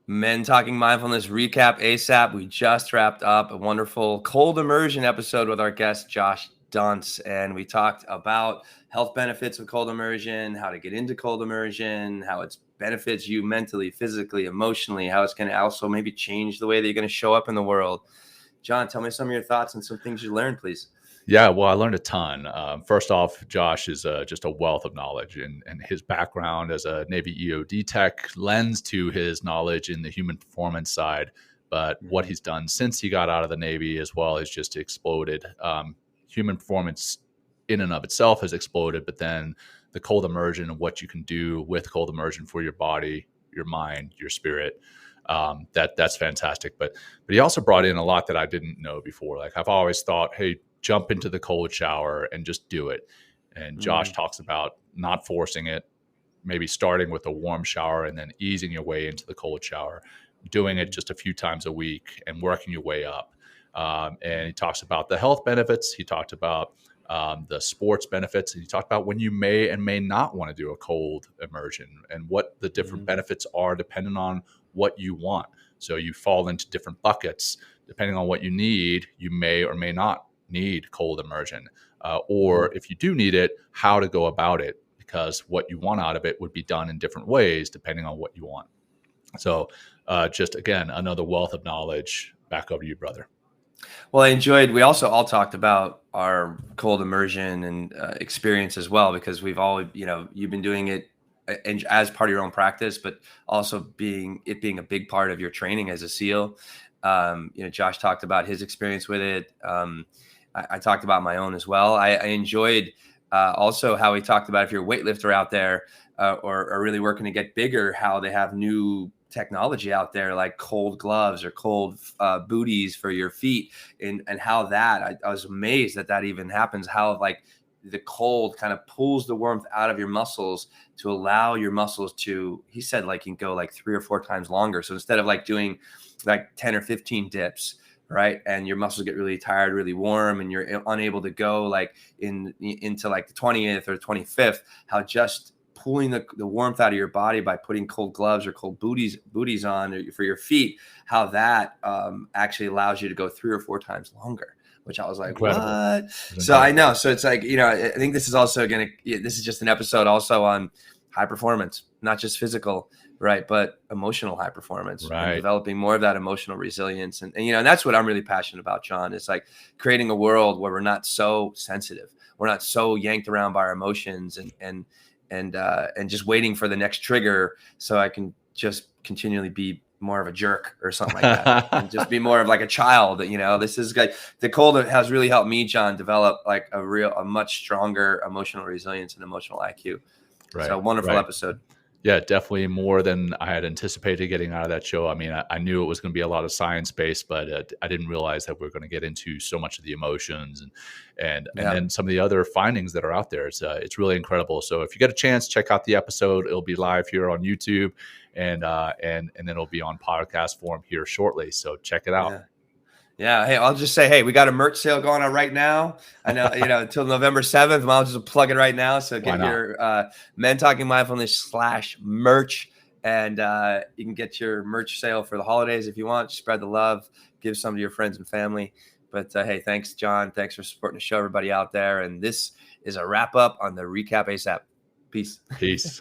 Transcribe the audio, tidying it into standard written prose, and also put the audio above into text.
Men Talking Mindfulness recap ASAP. We just wrapped up a wonderful cold immersion episode with our guest, Josh Duntz. And we talked about health benefits of cold immersion, how to get into cold immersion, how it benefits you mentally, physically, emotionally, how it's going to also maybe change the way that you're going to show up in the world. John, tell me some of your thoughts and some things you learned, please. Yeah, well, I learned a ton. First off, Josh is just a wealth of knowledge, and his background as a Navy EOD Tech lends to his knowledge in the human performance side. But what he's done since he got out of the Navy as well has just exploded. Human performance in and of itself has exploded, but then the cold immersion and what you can do with cold immersion for your body, your mind, your spirit. That's fantastic. But he also brought in a lot that I didn't know before. Like I've always thought, hey, jump into the cold shower and just do it. And Josh talks about not forcing it, maybe starting with a warm shower and then easing your way into the cold shower, doing it just a few times a week and working your way up. And he talks about the health benefits. He talked about the sports benefits. And he talked about when you may and may not want to do a cold immersion and what the different benefits are depending on what you want. So you fall into different buckets. Depending on what you need, you may or may not need cold immersion, or if you do need it, how to go about it, because what you want out of it would be done in different ways depending on what you want. So just again, another wealth of knowledge. Back over to you, brother. Well, we also all talked about our cold immersion and experience as well, because we've all, you've been doing it as part of your own practice, but also being a big part of your training as a SEAL. Josh talked about his experience with it. I talked about my own as well. I enjoyed also how he talked about if you're a weightlifter out there or are really working to get bigger, how they have new technology out there like cold gloves or cold booties for your feet, and how that I was amazed that even happens, how like the cold kind of pulls the warmth out of your muscles to allow your muscles to, he said, like you can go like 3 or 4 times longer. So instead of like doing like 10 or 15 dips, right, and your muscles get really tired, really warm, and you're unable to go like into like the 20th or 25th, how just pulling the warmth out of your body by putting cold gloves or cold booties on for your feet, how that actually allows you to go 3 or 4 times longer, which I was like, incredible. What? So I know. So it's like, I think this is also this is just an episode also on high performance, not just physical, right, but emotional high performance, right, and developing more of that emotional resilience. And that's what I'm really passionate about, John. It's like creating a world where we're not so sensitive. We're not so yanked around by our emotions and just waiting for the next trigger so I can just continually be more of a jerk or something like that and just be more of like a child. This is like the cold has really helped me, John, develop like a much stronger emotional resilience and emotional IQ. Right. So wonderful episode. Yeah, definitely more than I had anticipated getting out of that show. I mean, I knew it was going to be a lot of science-based, but I didn't realize that we're going to get into so much of the emotions and then some of the other findings that are out there. It's really incredible. So if you get a chance, check out the episode. It'll be live here on YouTube, and then it'll be on podcast form here shortly. So check it out. Yeah. Hey, I'll just say, hey, we got a merch sale going on right now. I know, until November 7th. I'll just plug it right now. So get your Men Talking Mindfulness /merch, and you can get your merch sale for the holidays if you want. Spread the love, give some to your friends and family. But hey, thanks, John. Thanks for supporting the show, everybody out there. And this is a wrap up on the Recap ASAP. Peace. Peace.